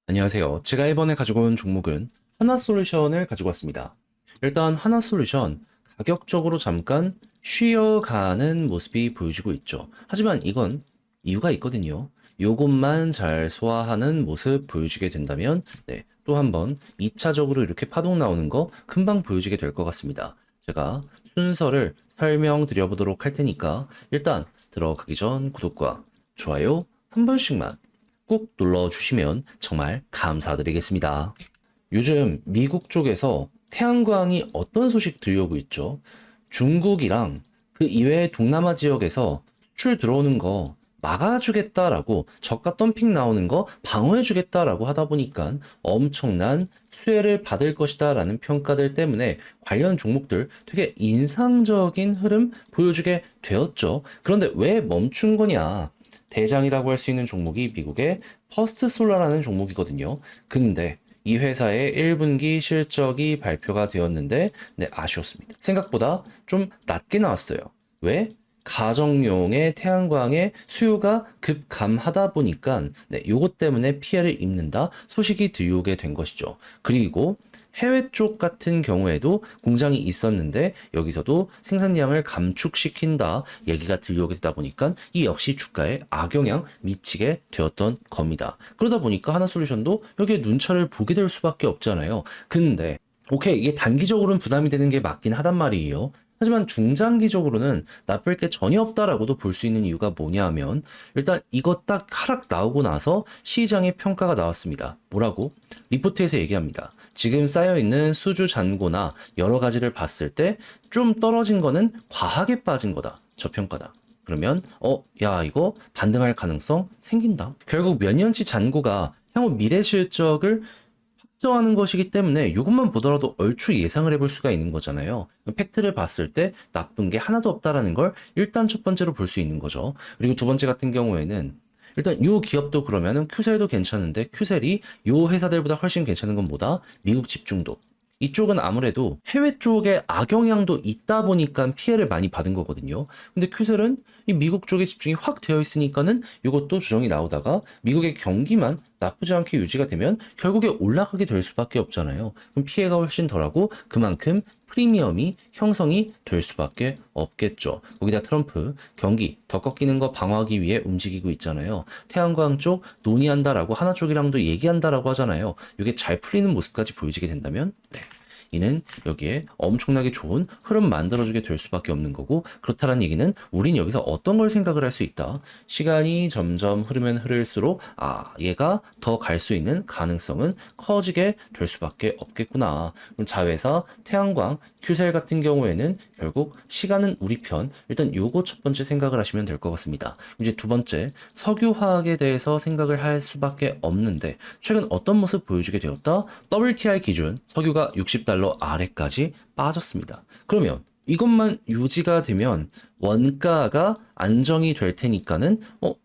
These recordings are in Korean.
안녕하세요. 제가 이번에 가지고 온 종목은 하나솔루션을 가지고 왔습니다. 일단 하나솔루션 가격적으로 잠깐 쉬어가는 모습이 보여지고 있죠. 하지만 이건 이유가 있거든요. 요것만 잘 소화하는 모습 보여주게 된다면 또 한번 2차적으로 이렇게 파동 나오는 거 금방 보여지게 될 것 같습니다. 제가 순서를 설명드려 보도록 할 테니까 일단 들어가기 전 구독과 좋아요 한 번씩만 꼭 눌러주시면 정말 감사드리겠습니다. 요즘 미국 쪽에서 태양광이 어떤 소식 들려오고 있죠? 중국이랑 그 이외의 동남아 지역에서 수출 들어오는 거 막아주겠다라고 저가 덤핑 나오는 거 방어해주겠다라고 하다 보니까 엄청난 수혜를 받을 것이다라는 평가들 때문에 관련 종목들 되게 인상적인 흐름 보여주게 되었죠. 그런데 왜 멈춘 거냐? 대장이라고 할 수 있는 종목이 미국의 퍼스트 솔라라는 종목이거든요. 근데 이 회사의 1분기 실적이 발표가 되었는데 아쉬웠습니다. 생각보다 좀 낮게 나왔어요. 왜? 가정용의 태양광의 수요가 급감하다 보니까 요것 때문에 피해를 입는다 소식이 들려오게 된 것이죠. 그리고 해외 쪽 같은 경우에도 공장이 있었는데 여기서도 생산량을 감축시킨다 얘기가 들려오게 되다 보니까 이 역시 주가에 악영향 미치게 되었던 겁니다. 그러다 보니까 하나솔루션도 여기에 눈차를 보게 될 수밖에 없잖아요. 근데 오케이, 이게 단기적으로는 부담이 되는 게 맞긴 하단 말이에요. 하지만 중장기적으로는 나쁠 게 전혀 없다라고도 볼 수 있는 이유가 뭐냐 하면 일단 이거 딱 하락 나오고 나서 시장의 평가가 나왔습니다. 뭐라고? 리포트에서 얘기합니다. 지금 쌓여있는 수주 잔고나 여러 가지를 봤을 때 좀 떨어진 거는 과하게 빠진 거다. 저평가다. 그러면 야 이거 반등할 가능성 생긴다. 결국 몇 년치 잔고가 향후 미래 실적을 확정하는 것이기 때문에 이것만 보더라도 얼추 예상을 해볼 수가 있는 거잖아요. 팩트를 봤을 때 나쁜 게 하나도 없다라는 걸 일단 첫 번째로 볼 수 있는 거죠. 그리고 두 번째 같은 경우에는 일단 요 기업도 그러면은 큐셀도 괜찮은데 큐셀이 요 회사들보다 훨씬 괜찮은 건 뭐다? 미국 집중도. 이쪽은 아무래도 해외 쪽에 악영향도 있다 보니까 피해를 많이 받은 거거든요. 근데 큐셀은 이 미국 쪽에 집중이 확 되어 있으니까는 이것도 조정이 나오다가 미국의 경기만 나쁘지 않게 유지가 되면 결국에 올라가게 될 수밖에 없잖아요. 그럼 피해가 훨씬 덜하고 그만큼 프리미엄이 형성이 될 수밖에 없겠죠. 거기다 트럼프 경기 더 꺾이는 거 방어하기 위해 움직이고 있잖아요. 태양광 쪽 논의한다라고 하나 쪽이랑도 얘기한다라고 하잖아요. 이게 잘 풀리는 모습까지 보여지게 된다면 이는 여기에 엄청나게 좋은 흐름 만들어주게 될 수밖에 없는 거고, 그렇다는 얘기는 우린 여기서 어떤 걸 생각을 할 수 있다. 시간이 점점 흐르면 흐를수록 얘가 더 갈 수 있는 가능성은 커지게 될 수밖에 없겠구나. 그럼 자회사 태양광 큐셀 같은 경우에는 결국 시간은 우리 편. 일단 요거 첫 번째 생각을 하시면 될 것 같습니다. 이제 두 번째, 석유화학에 대해서 생각을 할 수밖에 없는데 최근 어떤 모습 보여주게 되었다? WTI 기준 석유가 $60 아래까지 빠졌습니다. 그러면 이것만 유지가 되면 원가가 안정이 될 테니까는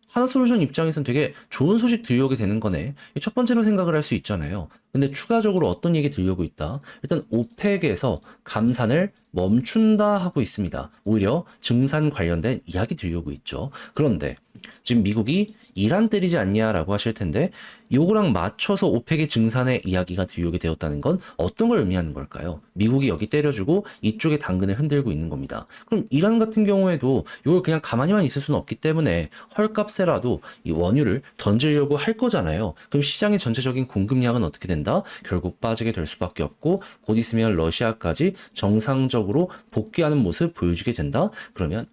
하나솔루션 입장에서는 되게 좋은 소식 들려오게 되는 거네. 첫 번째로 생각을 할 수 있잖아요. 근데 추가적으로 어떤 얘기 들려오고 있다? 일단 오펙에서 감산을 멈춘다 하고 있습니다. 오히려 증산 관련된 이야기 들려오고 있죠. 그런데 지금 미국이 이란 때리지 않냐라고 하실 텐데 요거랑 맞춰서 오펙의 증산의 이야기가 들려오게 되었다는 건 어떤 걸 의미하는 걸까요? 미국이 여기 때려주고 이쪽에 당근을 흔들고 있는 겁니다. 그럼 이란 같은 경우에도 이걸 그냥 가만히만 있을 수는 없기 때문에 헐값에라도 이 원유를 던지려고 할 거잖아요. 그럼 시장의 전체적인 공급량은 어떻게 된다? 결국 빠지게 될 수밖에 없고 곧 있으면 러시아까지 정상적으로 복귀하는 모습 보여주게 된다? 그러면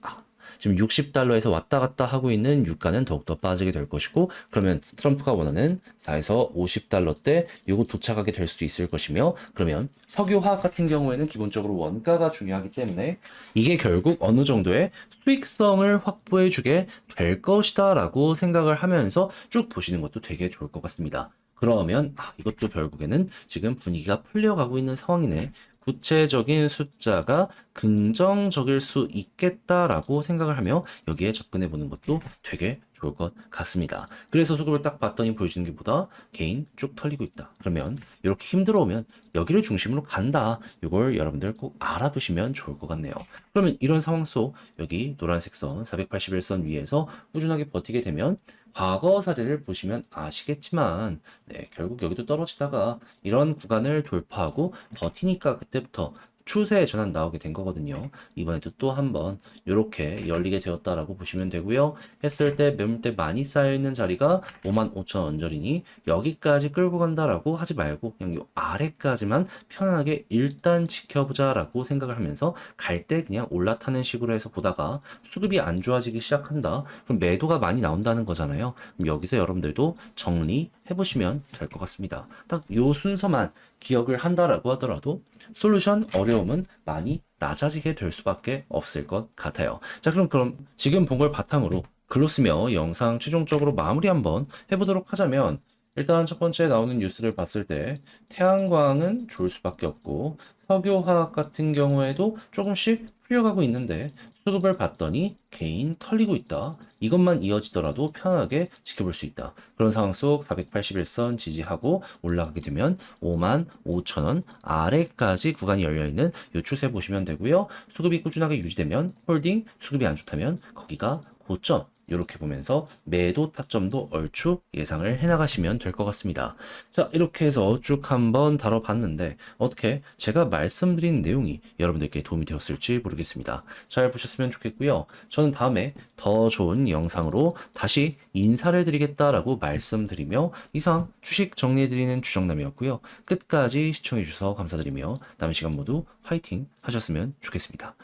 지금 $60에서 왔다 갔다 하고 있는 유가는 더욱더 빠지게 될 것이고, 그러면 트럼프가 원하는 4에서 $50대 요거 도착하게 될 수도 있을 것이며, 그러면 석유화학 같은 경우에는 기본적으로 원가가 중요하기 때문에 이게 결국 어느 정도의 수익성을 확보해 주게 될 것이다 라고 생각을 하면서 쭉 보시는 것도 되게 좋을 것 같습니다. 그러면 이것도 결국에는 지금 분위기가 풀려가고 있는 상황이네. 구체적인 숫자가 긍정적일 수 있겠다라고 생각을 하며 여기에 접근해 보는 것도 되게 좋을 것 같습니다. 그래서 수급을 딱 봤더니 보여지는 게 보다 개인 쭉 털리고 있다. 그러면 이렇게 힘들어오면 여기를 중심으로 간다. 이걸 여러분들 꼭 알아두시면 좋을 것 같네요. 그러면 이런 상황 속 여기 노란색 선 481선 위에서 꾸준하게 버티게 되면 과거 사례를 보시면 아시겠지만 네, 결국 여기도 떨어지다가 이런 구간을 돌파하고 버티니까 그때부터 추세 전환 나오게 된 거거든요. 이번에도 또 한번 이렇게 열리게 되었다라고 보시면 되고요. 했을 때 매물대 많이 쌓여있는 자리가 55,000원 언저리니 여기까지 끌고 간다라고 하지 말고 그냥 요 아래까지만 편안하게 일단 지켜보자 라고 생각을 하면서 갈 때 그냥 올라타는 식으로 해서 보다가 수급이 안 좋아지기 시작한다. 그럼 매도가 많이 나온다는 거잖아요. 그럼 여기서 여러분들도 정리해 보시면 될 것 같습니다. 딱 요 순서만 기억을 한다라고 하더라도 솔루션 어려움은 많이 낮아지게 될 수밖에 없을 것 같아요. 자, 그럼 지금 본 걸 바탕으로 글로 쓰며 영상 최종적으로 마무리 한번 해보도록 하자면 일단 첫 번째 나오는 뉴스를 봤을 때 태양광은 좋을 수밖에 없고 석유화학 같은 경우에도 조금씩 풀려가고 있는데 수급을 봤더니 개인 털리고 있다. 이것만 이어지더라도 편하게 지켜볼 수 있다. 그런 상황 속 481선 지지하고 올라가게 되면 55,000원 아래까지 구간이 열려있는 이 추세 보시면 되고요. 수급이 꾸준하게 유지되면 홀딩, 수급이 안 좋다면 거기가 고점. 이렇게 보면서 매도 타점도 얼추 예상을 해나가시면 될 것 같습니다. 자, 이렇게 해서 쭉 한번 다뤄봤는데 어떻게 제가 말씀드린 내용이 여러분들께 도움이 되었을지 모르겠습니다. 잘 보셨으면 좋겠고요. 저는 다음에 더 좋은 영상으로 다시 인사를 드리겠다라고 말씀드리며 이상 주식 정리해드리는 주정남이었고요. 끝까지 시청해주셔서 감사드리며 남은 시간 모두 화이팅 하셨으면 좋겠습니다.